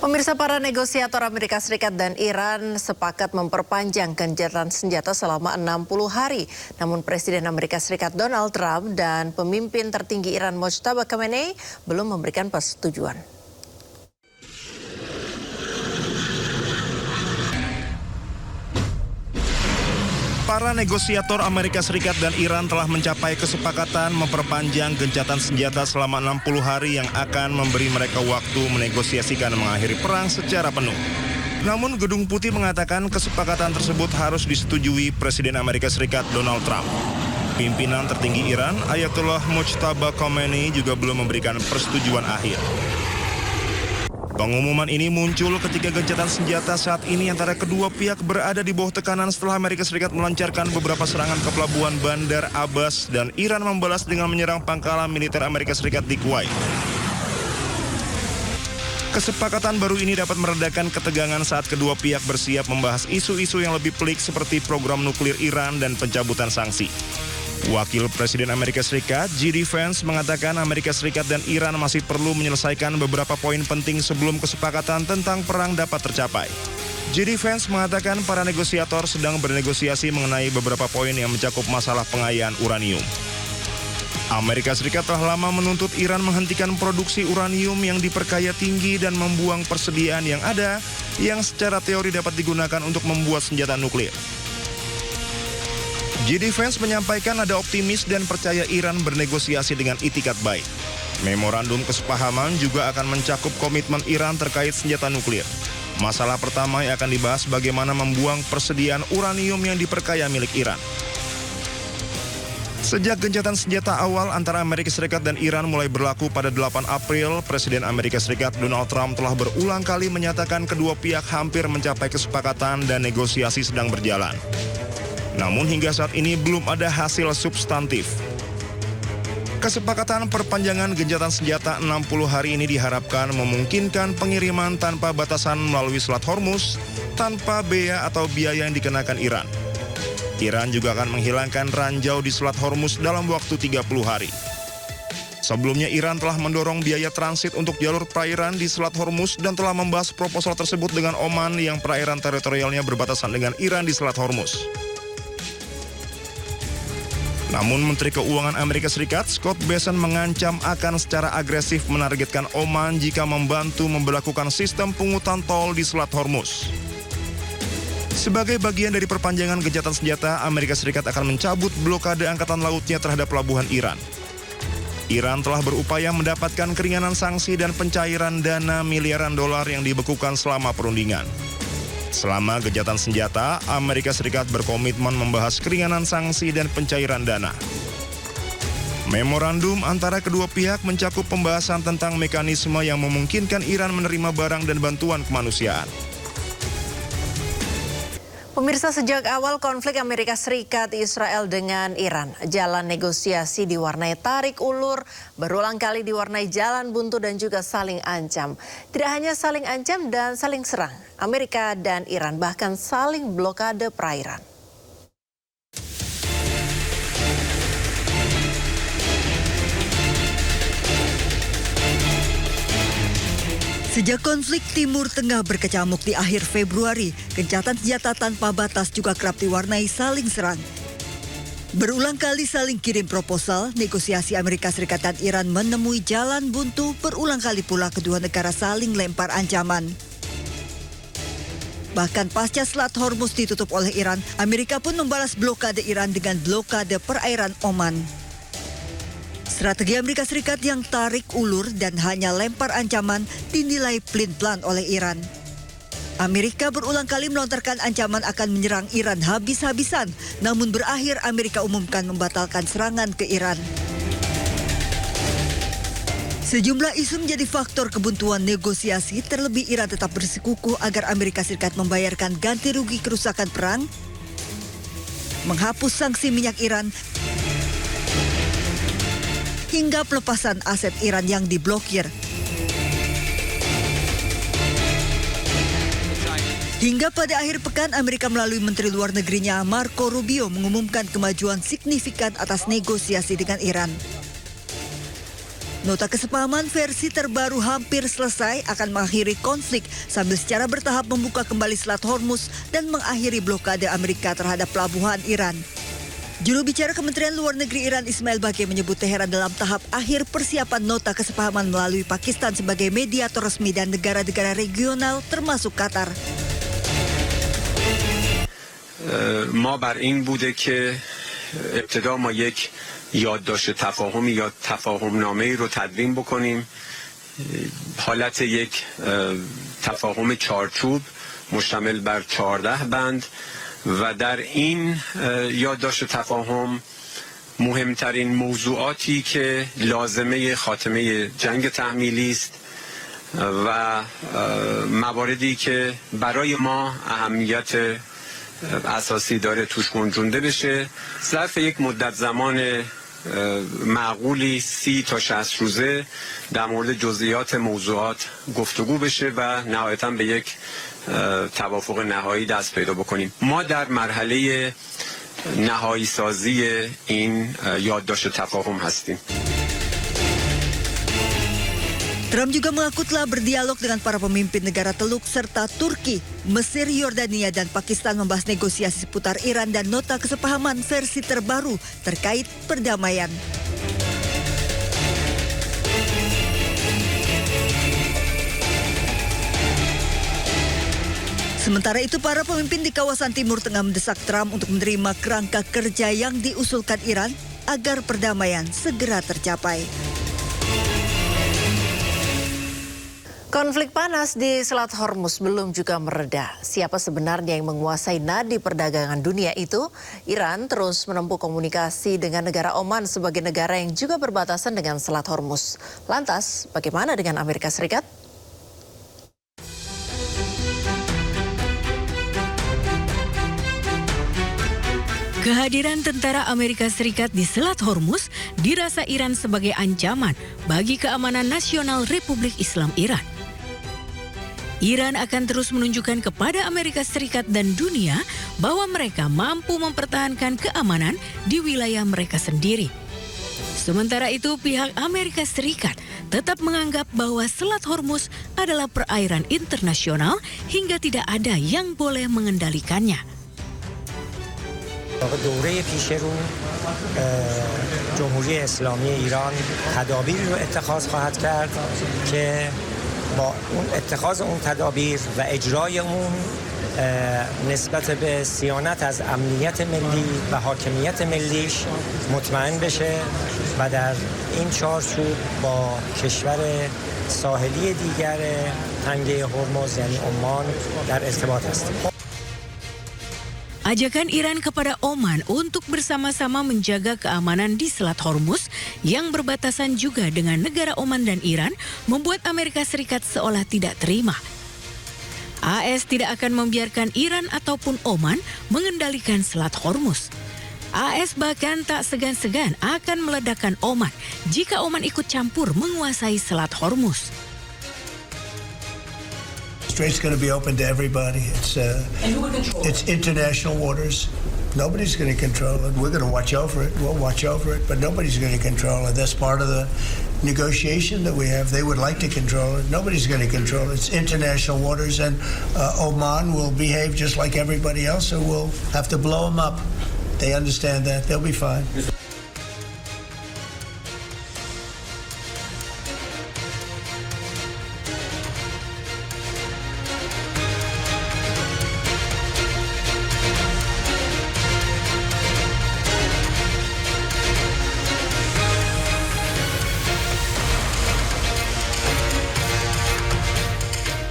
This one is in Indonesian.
Pemirsa, para negosiator Amerika Serikat dan Iran sepakat memperpanjang gencatan senjata selama 60 hari. Namun Presiden Amerika Serikat Donald Trump dan pemimpin tertinggi Iran Mojtaba Khamenei belum memberikan persetujuan. Para negosiator Amerika Serikat dan Iran telah mencapai kesepakatan memperpanjang gencatan senjata selama 60 hari yang akan memberi mereka waktu menegosiasikan mengakhiri perang secara penuh. Namun Gedung Putih mengatakan kesepakatan tersebut harus disetujui Presiden Amerika Serikat Donald Trump. Pimpinan tertinggi Iran, Ayatollah Mojtaba Khamenei juga belum memberikan persetujuan akhir. Pengumuman ini muncul ketika gencatan senjata saat ini antara kedua pihak berada di bawah tekanan setelah Amerika Serikat melancarkan beberapa serangan ke pelabuhan Bandar Abbas dan Iran membalas dengan menyerang pangkalan militer Amerika Serikat di Kuwait. Kesepakatan baru ini dapat meredakan ketegangan saat kedua pihak bersiap membahas isu-isu yang lebih pelik seperti program nuklir Iran dan pencabutan sanksi. Wakil Presiden Amerika Serikat, J.D. Vance, mengatakan Amerika Serikat dan Iran masih perlu menyelesaikan beberapa poin penting sebelum kesepakatan tentang perang dapat tercapai. J.D. Vance mengatakan para negosiator sedang bernegosiasi mengenai beberapa poin yang mencakup masalah pengayaan uranium. Amerika Serikat telah lama menuntut Iran menghentikan produksi uranium yang diperkaya tinggi dan membuang persediaan yang ada yang secara teori dapat digunakan untuk membuat senjata nuklir. J.D. Vance menyampaikan ada optimis dan percaya Iran bernegosiasi dengan itikat baik. Memorandum kesepahaman juga akan mencakup komitmen Iran terkait senjata nuklir. Masalah pertama yang akan dibahas bagaimana membuang persediaan uranium yang diperkaya milik Iran. Sejak gencatan senjata awal antara Amerika Serikat dan Iran mulai berlaku pada 8 April, Presiden Amerika Serikat Donald Trump telah berulang kali menyatakan kedua pihak hampir mencapai kesepakatan dan negosiasi sedang berjalan. Namun hingga saat ini belum ada hasil substantif. Kesepakatan perpanjangan gencatan senjata 60 hari ini diharapkan memungkinkan pengiriman tanpa batasan melalui Selat Hormuz tanpa bea atau biaya yang dikenakan Iran. Iran juga akan menghilangkan ranjau di Selat Hormuz dalam waktu 30 hari. Sebelumnya Iran telah mendorong biaya transit untuk jalur perairan di Selat Hormuz dan telah membahas proposal tersebut dengan Oman yang perairan teritorialnya berbatasan dengan Iran di Selat Hormuz. Namun Menteri Keuangan Amerika Serikat Scott Bessent mengancam akan secara agresif menargetkan Oman jika membantu memberlakukan sistem pungutan tol di Selat Hormuz. Sebagai bagian dari perpanjangan gencatan senjata, Amerika Serikat akan mencabut blokade angkatan lautnya terhadap pelabuhan Iran. Iran telah berupaya mendapatkan keringanan sanksi dan pencairan dana miliaran dolar yang dibekukan selama perundingan. Selama gencatan senjata, Amerika Serikat berkomitmen membahas keringanan sanksi dan pencairan dana. Memorandum antara kedua pihak mencakup pembahasan tentang mekanisme yang memungkinkan Iran menerima barang dan bantuan kemanusiaan. Pemirsa, sejak awal konflik Amerika Serikat Israel dengan Iran, jalan negosiasi diwarnai tarik ulur, berulang kali diwarnai jalan buntu dan juga saling ancam. Tidak hanya saling ancam dan saling serang, Amerika dan Iran bahkan saling blokade perairan. Sejak konflik Timur Tengah berkecamuk di akhir Februari, gencatan senjata tanpa batas juga kerap diwarnai saling serang. Berulang kali saling kirim proposal, negosiasi Amerika Serikat dan Iran menemui jalan buntu, berulang kali pula kedua negara saling lempar ancaman. Bahkan pasca Selat Hormuz ditutup oleh Iran, Amerika pun membalas blokade Iran dengan blokade perairan Oman. Strategi Amerika Serikat yang tarik ulur dan hanya lempar ancaman dinilai pelin-pelan oleh Iran. Amerika berulang kali melontarkan ancaman akan menyerang Iran habis-habisan, namun berakhir Amerika umumkan membatalkan serangan ke Iran. Sejumlah isu menjadi faktor kebuntuan negosiasi, terlebih Iran tetap bersikukuh agar Amerika Serikat membayarkan ganti rugi kerusakan perang, menghapus sanksi minyak Iran, hingga pelepasan aset Iran yang diblokir. Hingga pada akhir pekan, Amerika melalui Menteri Luar Negerinya Marco Rubio mengumumkan kemajuan signifikan atas negosiasi dengan Iran. Nota kesepahaman versi terbaru hampir selesai akan mengakhiri konflik sambil secara bertahap membuka kembali Selat Hormuz dan mengakhiri blokade Amerika terhadap pelabuhan Iran. Juru bicara Kementerian Luar Negeri Iran Ismail Baqi menyebut Teheran dalam tahap akhir persiapan nota kesepahaman melalui Pakistan sebagai mediator resmi dan negara-negara regional termasuk Qatar. ما بر این بوده که ابتدا ما یک یادداشت تفاهمی یا تفاهمنامه‌ای رو تدوین بکنیم، حالت یک تفاهم چارچوب مشتمل بر 14 بند و در این یادداشت تفاهم مهمترین موضوعاتی که لازمه خاتمه جنگ تحمیلی است و مواردی که برای ما اهمیت اساسی داره توش گنجونده بشه، ظرف یک مدت زمان معقولی 30 تا 60 روزه در مورد جزئیات موضوعات گفتگو بشه و نهایتاً به یک توافق نهایی دست پیدا بکنیم. ما در مرحله نهایی سازی این یادداشت تفاهم هستیم. Trump juga mengaku telah berdialog dengan para pemimpin negara Teluk serta Turki, Mesir, Yordania, dan Pakistan membahas negosiasi seputar Iran dan nota kesepahaman versi terbaru terkait perdamaian. Sementara itu, para pemimpin di kawasan Timur Tengah mendesak Trump untuk menerima kerangka kerja yang diusulkan Iran agar perdamaian segera tercapai. Konflik panas di Selat Hormuz belum juga mereda. Siapa sebenarnya yang menguasai nadi perdagangan dunia itu? Iran terus menempuh komunikasi dengan negara Oman sebagai negara yang juga berbatasan dengan Selat Hormuz. Lantas, bagaimana dengan Amerika Serikat? Kehadiran tentara Amerika Serikat di Selat Hormuz dirasa Iran sebagai ancaman bagi keamanan nasional Republik Islam Iran. Iran akan terus menunjukkan kepada Amerika Serikat dan dunia bahwa mereka mampu mempertahankan keamanan di wilayah mereka sendiri. Sementara itu, pihak Amerika Serikat tetap menganggap bahwa Selat Hormuz adalah perairan internasional hingga tidak ada yang boleh mengendalikannya. دوره پیش رو جمهوری اسلامی ایران تدابیر رو اتخاذ خواهد کرد که با اون اتخاذ اون تدابیر و اجرای اون نسبت به صیانت از امنیت ملی و حاکمیت ملیش مطمئن بشه و در این چارچوب با کشور ساحلی دیگر تنگه هرمز یعنی عمان در ارتباط هستیم. Ajakan Iran kepada Oman untuk bersama-sama menjaga keamanan di Selat Hormuz yang berbatasan juga dengan negara Oman dan Iran membuat Amerika Serikat seolah tidak terima. AS tidak akan membiarkan Iran ataupun Oman mengendalikan Selat Hormuz. AS bahkan tak segan-segan akan meledakkan Oman jika Oman ikut campur menguasai Selat Hormuz. Strait's going to be open to everybody. It's international waters. Nobody's going to control it. We're going to watch over it. We'll watch over it, but nobody's going to control it. That's part of the negotiation that we have. They would like to control it. Nobody's going to control it. It's international waters, and Oman will behave just like everybody else, so we'll have to blow them up. They understand that. They'll be fine.